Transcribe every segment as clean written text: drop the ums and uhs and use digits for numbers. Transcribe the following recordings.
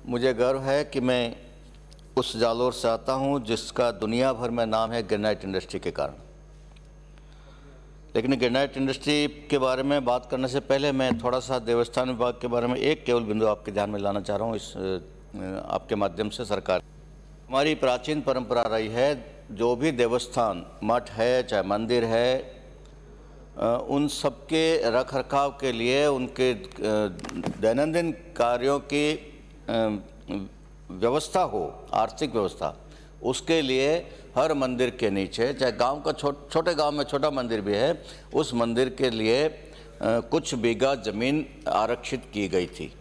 मुझे गर्व है कि मैं उस जालोर से आता हूं जिसका दुनिया भर में नाम है ग्रेनाइट इंडस्ट्री के कारण। लेकिन ग्रेनाइट इंडस्ट्री के बारे में बात करने से पहले मैं थोड़ा सा देवस्थान विभाग के बारे में एक केवल बिंदु आपके ध्यान में लाना चाह रहा हूँ। इस आपके माध्यम से सरकार, हमारी प्राचीन परंपरा रही है, जो भी देवस्थान मठ है चाहे मंदिर है, उन सबके रख रखाव के लिए, उनके दैनंदिन कार्यों की व्यवस्था हो, आर्थिक व्यवस्था, उसके लिए हर मंदिर के नीचे, चाहे गांव का छोटे गांव में छोटा मंदिर भी है, उस मंदिर के लिए कुछ बीघा ज़मीन आरक्षित की गई थी,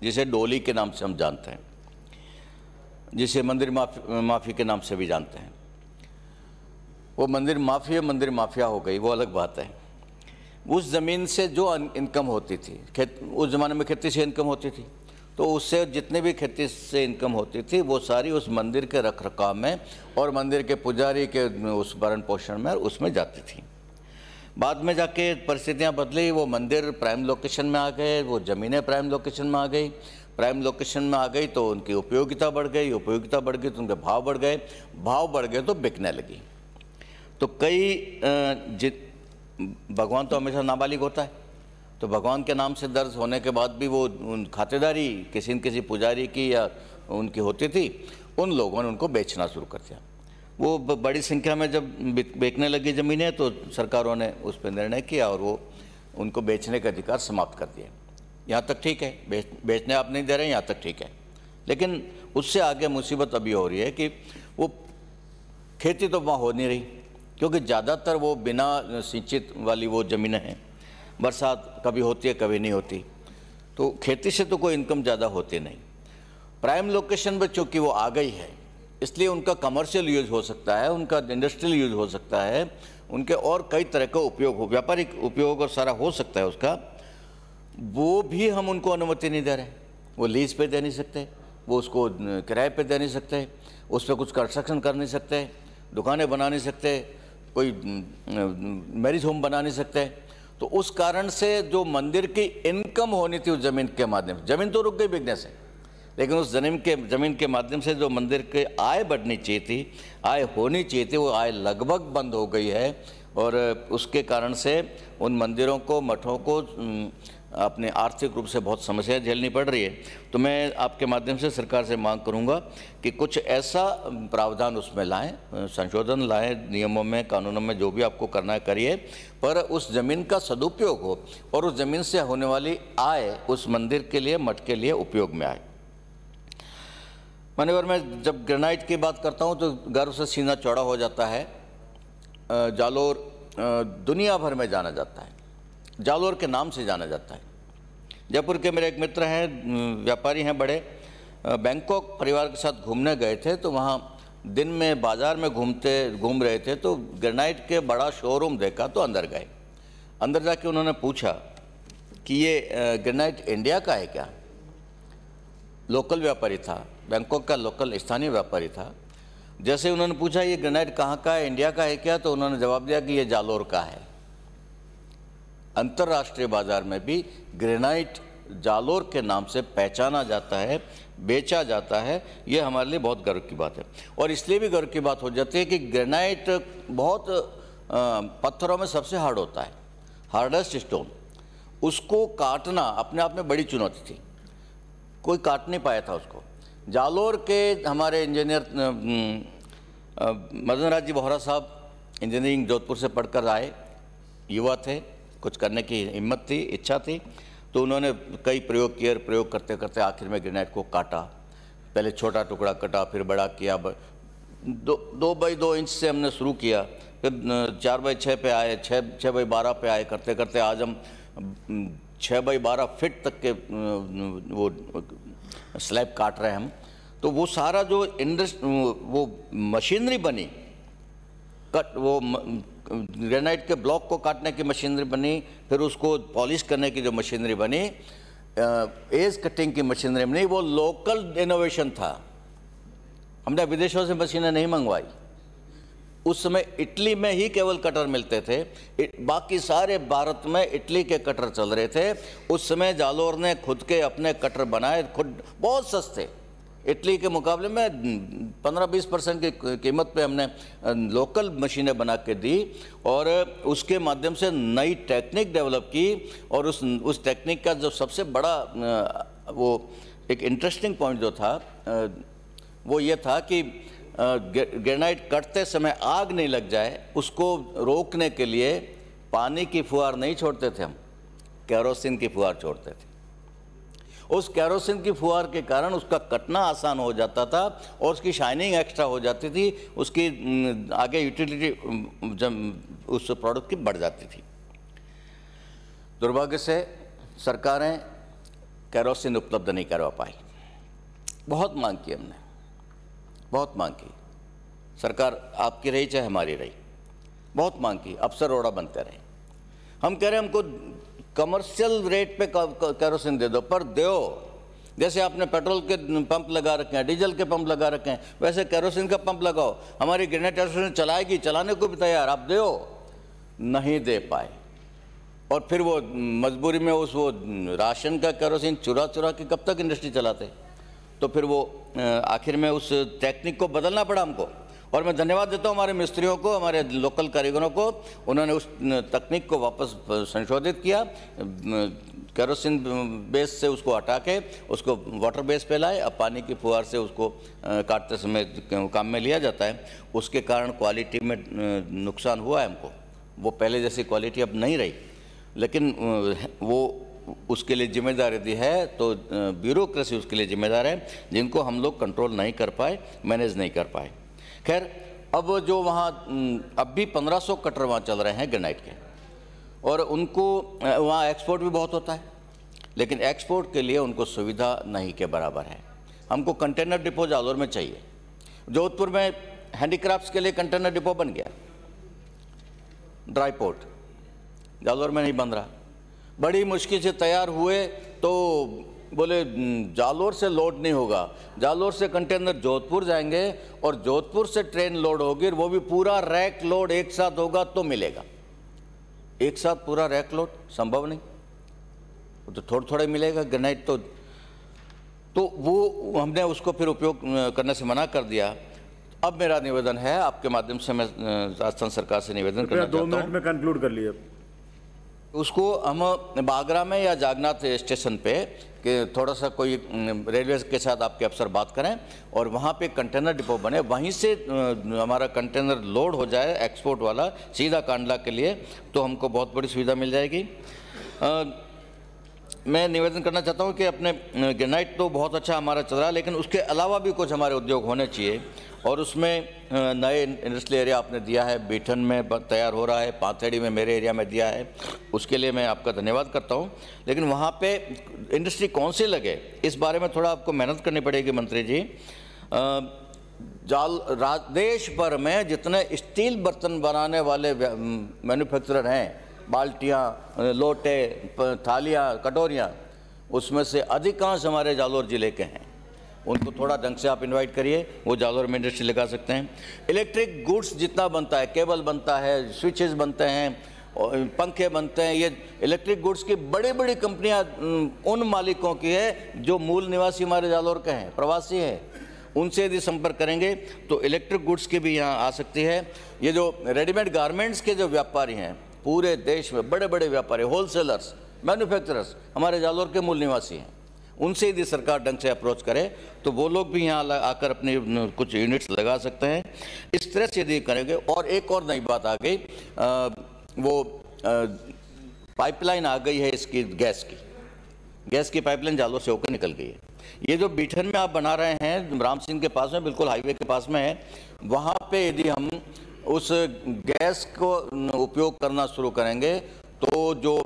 जिसे डोली के नाम से हम जानते हैं, जिसे मंदिर माफ़ी के नाम से भी जानते हैं। वो मंदिर माफिया हो गई, वो अलग बात है। उस ज़मीन से जो इनकम होती थी, उस ज़माने में खेती से इनकम होती थी, तो उससे जितने भी खेती से इनकम होती थी वो सारी उस मंदिर के रख रखाव में और मंदिर के पुजारी के उस भरण पोषण में, उसमें जाती थी। बाद में जाके परिस्थितियां बदली, वो मंदिर प्राइम लोकेशन में आ गए, वो ज़मीनें प्राइम लोकेशन में आ गई। प्राइम लोकेशन में आ गई तो उनकी उपयोगिता बढ़ गई, उपयोगिता बढ़ गई तो उनके भाव बढ़ गए, भाव बढ़ गए तो बिकने लगी। तो भगवान तो हमेशा नाबालिग होता है, तो भगवान के नाम से दर्ज होने के बाद भी वो खातेदारी किसी न किसी पुजारी की या उनकी होती थी, उन लोगों ने उनको बेचना शुरू कर दिया। वो बड़ी संख्या में जब बेचने लगी ज़मीनें तो सरकारों ने उस पर निर्णय किया और वो उनको बेचने का अधिकार समाप्त कर दिया। यहाँ तक ठीक है, बेचने आप नहीं दे रहे हैं, यहाँ तक ठीक है। लेकिन उससे आगे मुसीबत अभी हो रही है कि वो खेती तो वहाँ हो नहीं रही, क्योंकि ज़्यादातर वो बिना सिंचित वाली वो ज़मीनें हैं, बरसात कभी होती है कभी नहीं होती, तो खेती से तो कोई इनकम ज़्यादा होती नहीं। प्राइम लोकेशन पर चूँकि वो आ गई है, इसलिए उनका कमर्शियल यूज़ हो सकता है, उनका इंडस्ट्रियल यूज़ हो सकता है, उनके और कई तरह का उपयोग हो, व्यापारिक उपयोग और सारा हो सकता है उसका, वो भी हम उनको अनुमति नहीं दे रहे। वो लीज पे दे नहीं सकते, वो उसको किराए पे दे नहीं सकते, उस पर कुछ कंस्ट्रक्शन कर नहीं सकते, दुकानें बना नहीं सकते, कोई मैरिज होम बना नहीं सकते। तो उस कारण से जो मंदिर की इनकम होनी थी उस ज़मीन के माध्यम से, ज़मीन तो रुक गई बिकने से, लेकिन उस ज़मीन के माध्यम से जो मंदिर के आय बढ़नी चाहिए थी, आय होनी चाहिए थी, वो आय लगभग बंद हो गई है। और उसके कारण से उन मंदिरों को, मठों को अपने आर्थिक रूप से बहुत समस्याएं झेलनी पड़ रही है। तो मैं आपके माध्यम से सरकार से मांग करूंगा कि कुछ ऐसा प्रावधान उसमें लाएं, संशोधन लाएं नियमों में, कानूनों में, जो भी आपको करना है करिए, पर उस ज़मीन का सदुपयोग हो और उस ज़मीन से होने वाली आय उस मंदिर के लिए, मठ के लिए उपयोग में आए। मान्यवर, मैं जब ग्रेनाइट की बात करता हूँ तो गर्व से सीना चौड़ा हो जाता है। जालोर दुनिया भर में जाना जाता है, जालोर के नाम से जाना जाता है। जयपुर के मेरे एक मित्र हैं, व्यापारी हैं बड़े, बैंकॉक परिवार के साथ घूमने गए थे, तो वहाँ दिन में बाज़ार में घूम रहे थे, तो ग्रेनाइट के बड़ा शोरूम देखा तो अंदर गए। अंदर जाके उन्होंने पूछा कि ये ग्रेनाइट इंडिया का है क्या? लोकल व्यापारी था, बैंकॉक का लोकल स्थानीय व्यापारी था। जैसे उन्होंने पूछा ये ग्रेनाइट कहाँ का है, इंडिया का है क्या, तो उन्होंने जवाब दिया कि ये जालोर का है। अंतर्राष्ट्रीय बाजार में भी ग्रेनाइट जालोर के नाम से पहचाना जाता है, बेचा जाता है। ये हमारे लिए बहुत गर्व की बात है। और इसलिए भी गर्व की बात हो जाती है कि ग्रेनाइट बहुत पत्थरों में सबसे हार्ड होता है, हार्डेस्ट स्टोन। उसको काटना अपने आप में बड़ी चुनौती थी, कोई काट नहीं पाया था उसको। जालोर के हमारे इंजीनियर मदन राज जी बोहरा साहब इंजीनियरिंग जोधपुर से पढ़कर आए, युवा थे, कुछ करने की हिम्मत थी, इच्छा थी, तो उन्होंने कई प्रयोग किए। प्रयोग करते करते आखिर में ग्रेनाइट को काटा। पहले छोटा टुकड़ा कटा, फिर बड़ा किया। 2 बाई 2 इंच से हमने शुरू किया, फिर 4 बाई 6 पे आए, 6 बाई 12 पे आए। करते करते आज हम 6 बाई 12 फीट तक के वो स्लैब काट रहे हैं हम। तो वो सारा जो वो मशीनरी बनी, वो ग्रेनाइट के ब्लॉक को काटने की मशीनरी बनी, फिर उसको पॉलिश करने की जो मशीनरी बनी, एज कटिंग की मशीनरी बनी, वो लोकल इनोवेशन था। हमने विदेशों से मशीनें नहीं मंगवाई। उस समय इटली में ही केवल कटर मिलते थे, बाकी सारे भारत में इटली के कटर चल रहे थे। उस समय जालोर ने खुद के अपने कटर बनाए, खुद बहुत सस्ते, इटली के मुकाबले में 15-20% की कीमत पे हमने लोकल मशीनें बना के दी और उसके माध्यम से नई टेक्निक डेवलप की। और उस टेक्निक का जो सबसे बड़ा वो एक इंटरेस्टिंग पॉइंट जो था वो ये था कि ग्रेनाइट कटते समय आग नहीं लग जाए, उसको रोकने के लिए पानी की फुहार नहीं छोड़ते थे हम, केरोसिन की फुहार छोड़ते थे। उस केरोसिन की फुहार के कारण उसका कटना आसान हो जाता था और उसकी शाइनिंग एक्स्ट्रा हो जाती थी, उसकी आगे यूटिलिटी उस प्रोडक्ट की बढ़ जाती थी। दुर्भाग्य से सरकारें केरोसिन उपलब्ध नहीं करवा पाई। बहुत मांग की हमने, बहुत मांग की, सरकार आपकी रही चाहे हमारी रही, बहुत मांग की, अफसर रोड़ा बनते रहे। हम कह रहे हैं हमको कमर्शियल रेट पे केरोसिन दे दो, पर दो। जैसे आपने पेट्रोल के पंप लगा रखे हैं, डीजल के पंप लगा रखे हैं, वैसे केरोसिन का पंप लगाओ। हमारी ग्रेनाइट एसोसिएशन चलाएगी, चलाने को भी तैयार, आप दो। नहीं दे पाए और फिर वो मजबूरी में वो राशन का केरोसिन चुरा चुरा के कब तक इंडस्ट्री चलाते। तो फिर वो आखिर में उस टेक्निक को बदलना पड़ा हमको। और मैं धन्यवाद देता हूँ हमारे मिस्त्रियों को, हमारे लोकल कारीगरों को, उन्होंने उस तकनीक को वापस संशोधित किया, केरोसिन बेस से उसको हटा के उसको वाटर बेस पे लाए। अब पानी की फुहार से उसको काटते समय काम में लिया जाता है। उसके कारण क्वालिटी में नुकसान हुआ है हमको, वो पहले जैसी क्वालिटी अब नहीं रही, लेकिन वो उसके लिए जिम्मेदारी दी है तो ब्यूरोक्रेसी उसके लिए जिम्मेदार है, जिनको हम लोग कंट्रोल नहीं कर पाए, मैनेज नहीं कर पाए। खैर, अब जो वहाँ अब भी 1500 कटर वहाँ चल रहे हैं ग्रेनाइट के, और उनको वहाँ एक्सपोर्ट भी बहुत होता है, लेकिन एक्सपोर्ट के लिए उनको सुविधा नहीं के बराबर है। हमको कंटेनर डिपो जालोर में चाहिए। जोधपुर में हैंडीक्राफ्ट्स के लिए कंटेनर डिपो बन गया, ड्राई पोर्ट जालोर में नहीं बन रहा। बड़ी मुश्किल से तैयार हुए तो बोले जालोर से लोड नहीं होगा, जालोर से कंटेनर जोधपुर जाएंगे और जोधपुर से ट्रेन लोड होगी, और वो भी पूरा रैक लोड एक साथ होगा तो मिलेगा। एक साथ पूरा रैक लोड संभव नहीं, तो थोड़ा थोड़ा मिलेगा ग्रेनाइट। तो वो हमने उसको फिर उपयोग करने से मना कर दिया। अब मेरा निवेदन है आपके माध्यम से, मैं राजस्थान सरकार से निवेदन करना चाहता हूँ। 2 मिनट में कंक्लूड कर लिए। उसको हम बागरा में या जागनाथ स्टेशन पे कि थोड़ा सा कोई रेलवे के साथ आपके अफसर बात करें और वहाँ पे कंटेनर डिपो बने, वहीं से हमारा कंटेनर लोड हो जाए एक्सपोर्ट वाला सीधा कांडला के लिए, तो हमको बहुत बड़ी सुविधा मिल जाएगी। मैं निवेदन करना चाहता हूँ कि अपने ग्रेनाइट तो बहुत अच्छा हमारा चल रहा है, लेकिन उसके अलावा भी कुछ हमारे उद्योग होने चाहिए, और उसमें नए इंडस्ट्रियल एरिया आपने दिया है, बीठन में तैयार हो रहा है, पाथेड़ी में मेरे एरिया में दिया है, उसके लिए मैं आपका धन्यवाद करता हूं। लेकिन वहाँ पे इंडस्ट्री कौन सी लगे, इस बारे में थोड़ा आपको मेहनत करनी पड़ेगी मंत्री जी। देश भर में जितने स्टील बर्तन बनाने वाले मैन्युफैक्चरर हैं, बाल्टियाँ, लोटे, थालियाँ, कटोरियाँ, उसमें से अधिकांश हमारे जालोर ज़िले के हैं। उनको थोड़ा ढंग से आप इनवाइट करिए, वो जालोर में इंडस्ट्री लगा सकते हैं। इलेक्ट्रिक गुड्स जितना बनता है, केबल बनता है, स्विचेस बनते हैं, पंखे बनते हैं, ये इलेक्ट्रिक गुड्स की बड़ी बड़ी कंपनियां उन मालिकों की है जो मूल निवासी हमारे जालोर के हैं, प्रवासी हैं। उनसे यदि संपर्क करेंगे तो इलेक्ट्रिक गुड्स की भी यहाँ आ सकती है। ये जो रेडीमेड गारमेंट्स के जो व्यापारी हैं पूरे देश में, बड़े बड़े व्यापारी, होलसेलर्स, मैन्युफैक्चरर्स हमारे जालोर के मूल निवासी हैं। उनसे यदि सरकार ढंग से अप्रोच करे तो वो लोग भी यहाँ आकर अपनी कुछ यूनिट्स लगा सकते हैं। इस तरह से यदि करेंगे। और एक और नई बात आ गई, वो पाइपलाइन आ गई है इसकी, गैस की पाइपलाइन जालोर से होकर निकल गई है। ये जो बीठन में आप बना रहे हैं राम सिंह के पास में, बिल्कुल हाईवे के पास में है, वहाँ पे यदि हम उस गैस को उपयोग करना शुरू करेंगे तो जो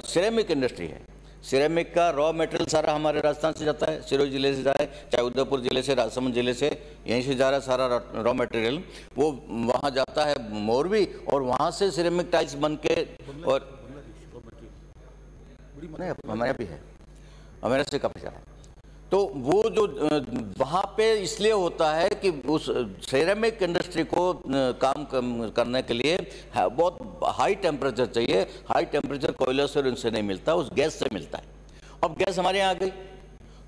सिरेमिक इंडस्ट्री है, सिरेमिक का रॉ मटेरियल सारा हमारे राजस्थान से जाता है, सिरोही जिले से जाए, चाहे उदयपुर जिले से, राजसमंद जिले से, यहीं से जा रहा है सारा रॉ मटेरियल, वो वहाँ जाता है मोरबी, और वहाँ से सिरेमिक टाइल्स बन के, और नहीं हमारे भी है, हमारे से काफ़ी ज़्यादा। तो वो जो वहाँ पे इसलिए होता है कि उस सिरेमिक इंडस्ट्री को काम करने के लिए बहुत हाई टेम्परेचर चाहिए। हाई टेम्परेचर कोयले से और इनसे नहीं मिलता, उस गैस से मिलता है। अब गैस हमारे यहाँ आ गई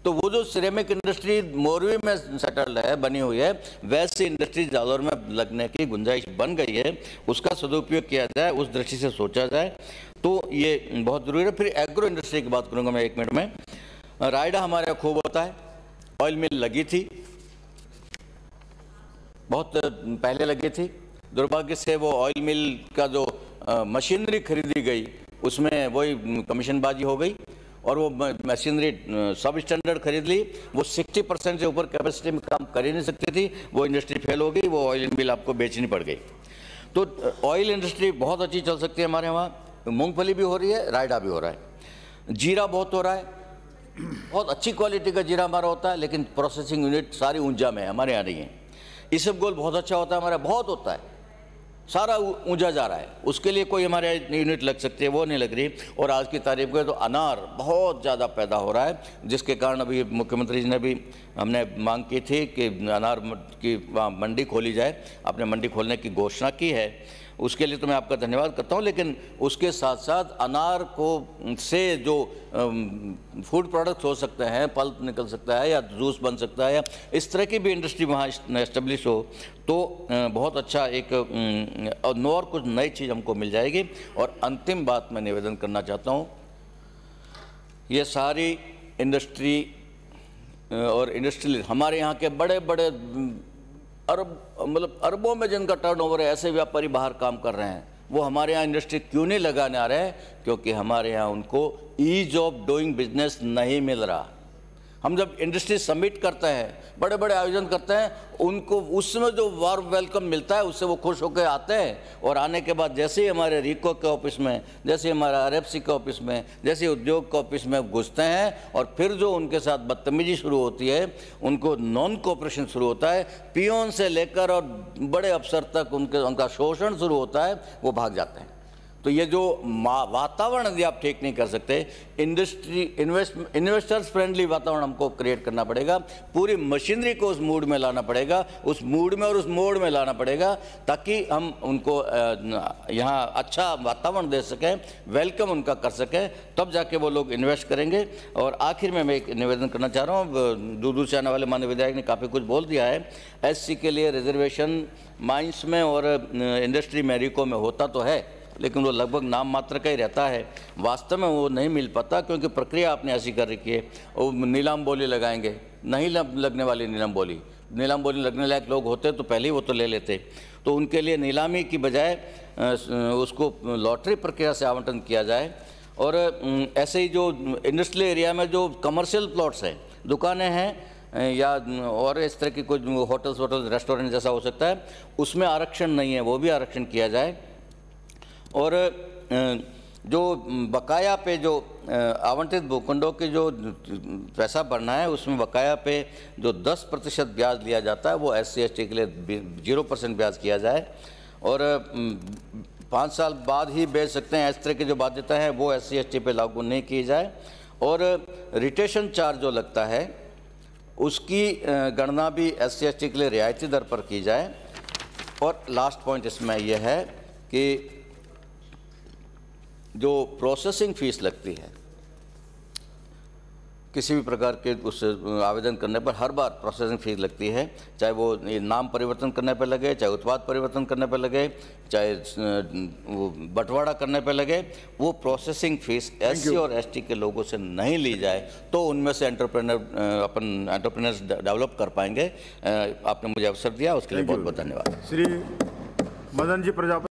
तो वो जो सिरेमिक इंडस्ट्री मोरवी में सेटल्ड है, बनी हुई है, वैसी इंडस्ट्री जालौर में लगने की गुंजाइश बन गई है, उसका सदुपयोग किया जाए, उस दृष्टि से सोचा जाए, तो ये बहुत ज़रूरी है। फिर एग्रो इंडस्ट्री की बात करूँगा मैं 1 मिनट में। रायडा हमारे यहाँ खूब होता है, ऑयल मिल लगी थी, बहुत पहले लगी थी। दुर्भाग्य से वो ऑयल मिल का जो मशीनरी खरीदी गई उसमें वही कमीशनबाजी हो गई और वो मशीनरी सब स्टैंडर्ड खरीद ली, वो 60% से ऊपर कैपेसिटी में काम कर ही नहीं सकती थी, वो इंडस्ट्री फेल हो गई, वो ऑयल मिल आपको बेचनी पड़ गई। तो ऑयल इंडस्ट्री बहुत अच्छी चल सकती है हमारे वहाँ, मूंगफली भी हो रही है, रायडा भी हो रहा है, जीरा बहुत हो रहा है, बहुत अच्छी क्वालिटी का जीरा हमारा होता है, लेकिन प्रोसेसिंग यूनिट सारी ऊंजा में है, हमारे यहाँ नहीं है। इसबगोल बहुत अच्छा होता है, हमारा बहुत होता है, सारा ऊंजा जा रहा है, उसके लिए कोई हमारे यूनिट लग सकती है, वो नहीं लग रही। और आज की तारीख में तो अनार बहुत ज़्यादा पैदा हो रहा है, जिसके कारण अभी मुख्यमंत्री जी ने भी हमने मांग की थी कि अनार की मंडी खोली जाए, आपने मंडी खोलने की घोषणा की है, उसके लिए तो मैं आपका धन्यवाद करता हूँ। लेकिन उसके साथ साथ अनार को से जो फूड प्रोडक्ट्स हो सकते हैं, पल्प निकल सकता है या जूस बन सकता है, या इस तरह की भी इंडस्ट्री वहाँ एस्टेब्लिश हो तो बहुत अच्छा एक और कुछ नई चीज़ हमको मिल जाएगी। और अंतिम बात मैं निवेदन करना चाहता हूँ, ये सारी इंडस्ट्री और इंडस्ट्रियल हमारे यहाँ के बड़े बड़े अरबों में जिनका टर्नओवर है, ऐसे व्यापारी बाहर काम कर रहे हैं, वो हमारे यहाँ इंडस्ट्री क्यों नहीं लगाने आ रहे हैं? क्योंकि हमारे यहाँ उनको ईज ऑफ डूइंग बिजनेस नहीं मिल रहा। हम जब इंडस्ट्री समिट करते हैं, बड़े बड़े आयोजन करते हैं, उनको उसमें जो वार्म वेलकम मिलता है उससे वो खुश होकर आते हैं, और आने के बाद जैसे ही हमारे रीको के ऑफिस में, जैसे हमारे RFC के ऑफिस में, जैसे उद्योग के ऑफिस में घुसते हैं, और फिर जो उनके साथ बदतमीजी शुरू होती है, उनको नॉन कोऑपरेशन शुरू होता है, पियोन से लेकर और बड़े अफसर तक उनका शोषण शुरू होता है, वो भाग जाते हैं। तो ये जो वातावरण यदि आप ठीक नहीं कर सकते, इन्वेस्टर्स फ्रेंडली वातावरण हमको क्रिएट करना पड़ेगा, पूरी मशीनरी को उस मूड में लाना पड़ेगा, उस मूड में और उस मोड में लाना पड़ेगा, ताकि हम उनको यहाँ अच्छा वातावरण दे सकें, वेलकम उनका कर सकें, तब जाके वो लोग इन्वेस्ट करेंगे। और आखिर में मैं एक निवेदन करना चाह रहा हूँ, दूर से आने वाले माननीय विधायक ने काफ़ी कुछ बोल दिया है। SC के लिए रिजर्वेशन माइंस में और इंडस्ट्री में रीको में होता तो है, लेकिन वो लगभग नाम मात्र का ही रहता है, वास्तव में वो नहीं मिल पाता, क्योंकि प्रक्रिया आपने ऐसी कर रखी है। वो नीलाम बोली लगाएंगे, नहीं लगने वाली नीलाम बोली लगने लायक लोग होते तो पहले ही वो तो ले लेते, तो उनके लिए नीलामी की बजाय उसको लॉटरी प्रक्रिया से आवंटन किया जाए। और ऐसे ही जो इंडस्ट्रियल एरिया में जो कमर्शियल प्लॉट्स हैं, दुकानें हैं या और इस तरह की कुछ होटल्स रेस्टोरेंट जैसा हो सकता है, उसमें आरक्षण नहीं है, वो भी आरक्षण किया जाए। और जो बकाया पे जो आवंटित भूखंडों के जो पैसा भरना है, उसमें बकाया पे जो 10% ब्याज लिया जाता है, वो SC ST के लिए 0% ब्याज किया जाए, और 5 साल बाद ही बेच सकते हैं, इस तरह की जो बाध्यता है वो SC ST पे लागू नहीं की जाए। और रिटेशन चार्ज जो लगता है उसकी गणना भी SC ST के लिए रियायती दर पर की जाए। और लास्ट पॉइंट इसमें यह है कि जो प्रोसेसिंग फ़ीस लगती है किसी भी प्रकार के उस आवेदन करने पर, हर बार प्रोसेसिंग फ़ीस लगती है, चाहे वो नाम परिवर्तन करने पर लगे, चाहे उत्पाद परिवर्तन करने पर लगे, चाहे बंटवारा करने पर लगे, वो प्रोसेसिंग फ़ीस SC और ST के लोगों से नहीं ली जाए तो उनमें से एंटरप्रेन्योर्स डेवलप कर पाएंगे। आपने मुझे अवसर दिया, उसके लिए बहुत बहुत धन्यवाद। श्री मदन जी प्रजापति।